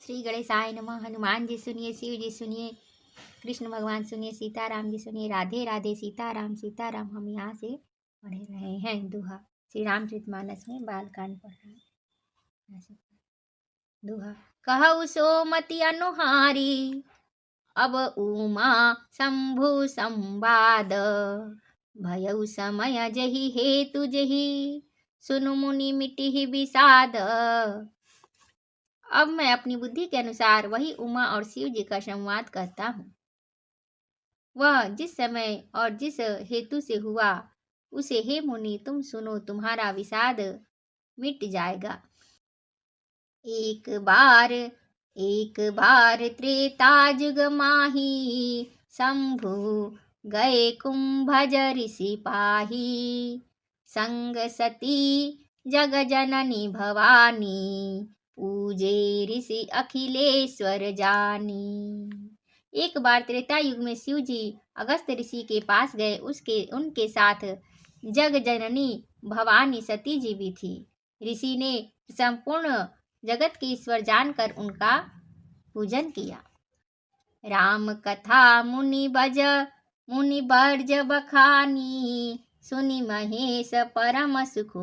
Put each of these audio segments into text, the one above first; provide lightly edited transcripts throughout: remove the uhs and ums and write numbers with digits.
श्री गणेशाय नमः। हनुमान जी सुनिए, शिव जी सुनिए, कृष्ण भगवान सुनिए, सीताराम जी सुनिए। राधे राधे, सीताराम सीताराम। हम यहाँ से पढ़ रहे हैं दोहा। श्री रामचरितमानस में बालकांड पढ़ रहे हैं। ऐसे दोहा। कहु सोमति अनुहारी, अब उमा शंभु संवाद। भयउ समय जहि हेतु जहि, सुनु मुनि मिटिहि विषाद। अब मैं अपनी बुद्धि के अनुसार वही उमा और शिव जी का संवाद कहता हूँ। वह जिस समय और जिस हेतु से हुआ उसे हे मुनि तुम सुनो, तुम्हारा विषाद मिट जाएगा। एक बार त्रेता जुग माही, शंभु गए कुंभज ऋषि पाही। संग सती जग जननी भवानी, पूजे ऋषि अखिलेश्वर जानी। एक बार त्रेता युग में शिव जी अगस्त ऋषि के पास गए। उनके साथ जग जननी भवानी सती जी भी थी। ऋषि ने संपूर्ण जगत के ईश्वर जानकर उनका पूजन किया। राम कथा मुनि बर्ज बखानी, सुनि महेश परम सुख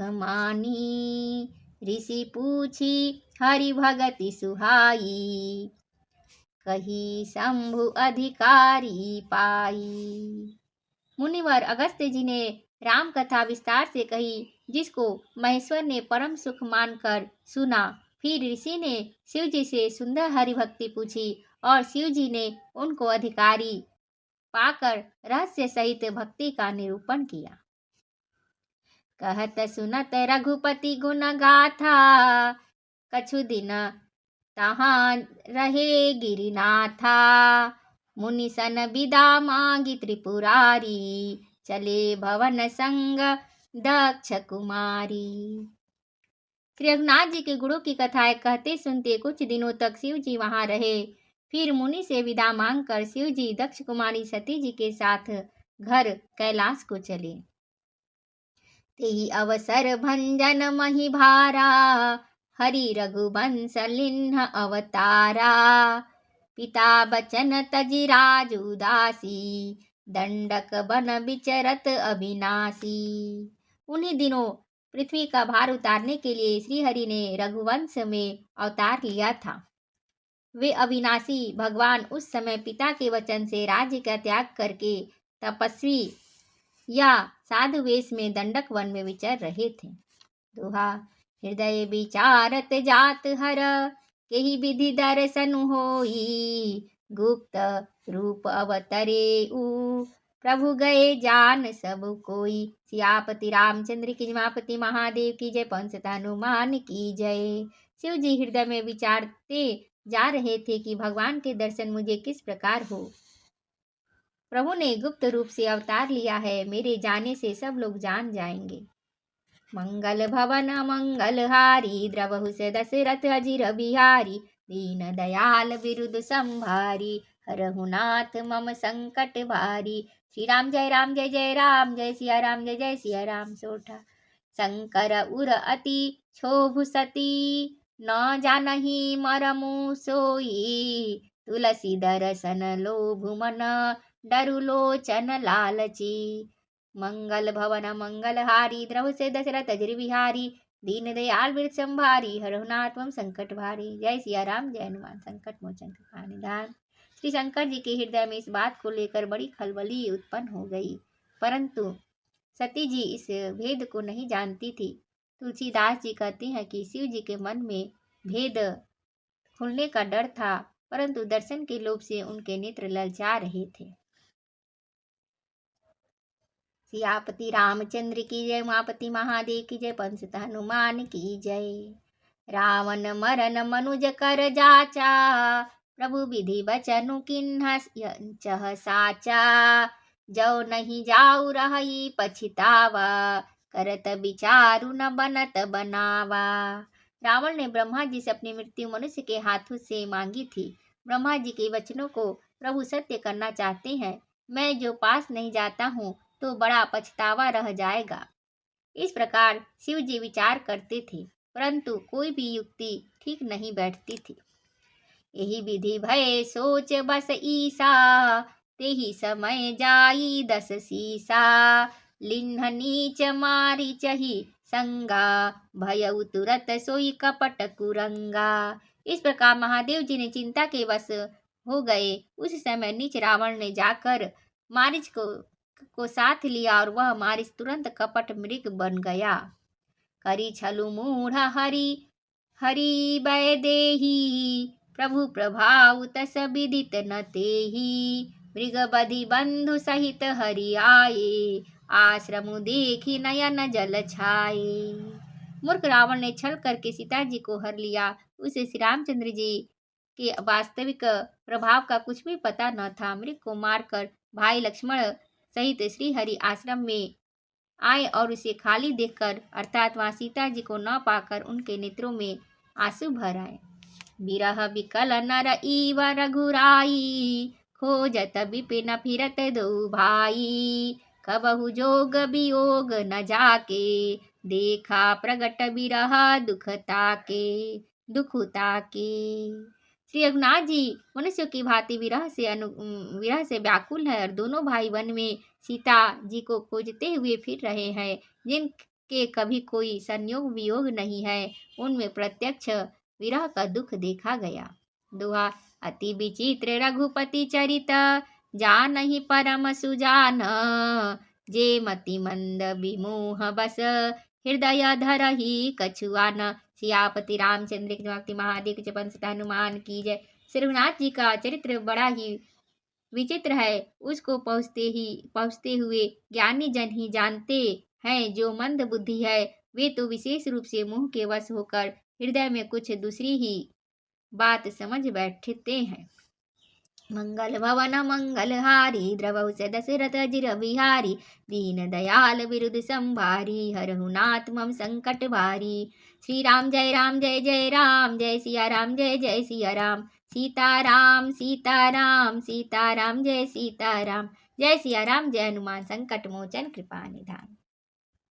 मानी। ऋषि पूछी हरि भगति सुहाई, कही शंभु अधिकारी पाई। मुनिवर अगस्त्य जी ने राम कथा विस्तार से कही, जिसको महेश्वर ने परम सुख मानकर सुना। फिर ऋषि ने शिव जी से सुंदर हरि भक्ति पूछी और शिव जी ने उनको अधिकारी पाकर रहस्य सहित भक्ति का निरूपण किया। कहत सुनत रघुपति गुण गाथा, कछु दिन तहाँ रहे गिरिनाथा। मुनि सन विदा मांगी त्रिपुरारी, चले भवन संग दक्ष कुमारी। श्री रघुनाथ जी के गुणों की कथाएं कहते सुनते कुछ दिनों तक शिव जी वहां रहे। फिर मुनि से विदा मांगकर शिव जी दक्ष कुमारी सती जी के साथ घर कैलाश को चले। तेहि अवसर भंजन मही भारा, हरि रघुवंश लिन्ह अवतारा। पिता बचन तजि राज उदासी, दंडक बन विचरत अविनाशी। उन्हीं दिनों पृथ्वी का भार उतारने के लिए श्री हरि ने रघुवंश में अवतार लिया था। वे अविनाशी भगवान उस समय पिता के वचन से राज्य का त्याग करके तपस्वी या साधु वेश में दंडक वन में विचर रहे थे। दोहा। हृदय विचारत जात हर, केहि विधि दर्शन होई। गुप्त रूप अवतरे उ, प्रभु गए जान सब कोई। सियापति रामचंद्र की जमापति महादेव की जय, पवन सुत हनुमान की जय। शिव जी हृदय में विचारते जा रहे थे कि भगवान के दर्शन मुझे किस प्रकार हो। प्रभु ने गुप्त रूप से अवतार लिया है, मेरे जाने से सब लोग जान जाएंगे। मंगल भवन मंगलहारी, द्रवहु से दशरथ अजिर बिहारी। दीन दयाल बिरुद संभारी, हरहु नाथ मम संकट भारी। श्री राम जय राम जय जय राम, जय सिया राम जय जय सिया राम। सोठा। शंकर उर अति क्षोभु सती, न जानहि मरमु सोई। तुलसी दर्शन लोभु मन, डरु लोचन लालची। मंगल भवन मंगलहारी, द्रव से दशरथ अजर बिहारी। दीन दयाल बिरद संभारी, हरहु नाथ मम संकट भारी। जय सिया राम जय हनुमान, संकट मोचन कृपा निधान। श्री शंकर जी के हृदय में इस बात को लेकर बड़ी खलबली उत्पन्न हो गई, परंतु सती जी इस भेद को नहीं जानती थी। तुलसीदास जी कहते हैं कि शिव जी के मन में भेद खुलने का डर था, परंतु दर्शन के लोभ से उनके नेत्र ललचा रहे थे। सियापति रामचंद्र की जय, उमापति महादेव की जय, पवन सुत हनुमान की जय। रावण मरन मनुज कर जाचा, प्रभु विधि बचनु किन्ह चह साचा। जो नहीं जाऊ रही पछितावा, करत विचारु न बनत बनावा। रावण ने ब्रह्मा जी से अपनी मृत्यु मनुष्य के हाथों से मांगी थी। ब्रह्मा जी के वचनों को प्रभु सत्य करना चाहते हैं। मैं जो पास नहीं जाता हूँ तो बड़ा पछतावा रह जाएगा। इस प्रकार शिव जी विचार करते थे, परंतु कोई भी युक्ति ठीक नहीं बैठती थी। यही विधि भय सोच बस ईसा, तेहि समय जाई 10 सीसा। लिन्ह नीच मारी चही संगा, भयउ तुरत सोई कपट कुरंगा। इस प्रकार महादेव जी ने चिंता के वश हो गए। उस समय नीच रावण ने जाकर मारिच को साथ लिया और वह मारिच तुरंत कपट मृग बन गया। करी छलु मूढ़ हरि हरि बै देही, प्रभु प्रभाव तस विदित न तेहि। मृग बधि बंधु सहित हरि आए, आश्रम देखी नयन जल छाए। मूर्ख रावण ने छल करके सीता जी को हर लिया। उसे श्री रामचंद्र जी के वास्तविक प्रभाव का कुछ भी पता न था। मृग को मारकर भाई लक्ष्मण सहित श्री हरि आश्रम में आए और उसे खाली देखकर अर्थात वहां सीता जी को न पाकर उनके नेत्रों में आंसू भर आए। विरह विकल नर इव रघुराई, खोजत विपिन फिरत दो भाई। कबहु जोग वियोग न जाके, देखा प्रगट विरह दुख ताके। श्री रघुनाथ जी मनुष्य की भांति विरह से व्याकुल है और दोनों भाई वन में सीता जी को खोजते हुए फिर रहे हैं, जिनके कभी कोई संयोग वियोग नहीं है। उनमें प्रत्यक्ष विरह का दुख देखा गया। दोहा। अति विचित्र रघुपति चरित, जानहि परम सुजान। जे मति मंद विमोह बस, हृदय धरहि कछुआन। सियापति रामचंद्र की भक्ति महादेव के पंच हनुमान की जय। श्री रघुनाथ जी का चरित्र बड़ा ही विचित्र है। उसको पहुँचते हुए ज्ञानी जन ही जानते हैं। जो मंद बुद्धि है वे तो विशेष रूप से मुंह के वश होकर हृदय में कुछ दूसरी ही बात समझ बैठते हैं। मंगल भवन मंगलहारी, द्रवहु दशरथ अजिर बिहारी। दीन दयाल विरुद्ध संभारी, हरहु नाथ मम संकट भारी। श्री राम जय जय राम, जय सिया राम जय सिया राम। सीताराम सीताराम सीताराम जय सीताराम। जय सिया राम, जय हनुमान संकट मोचन कृपा निधान।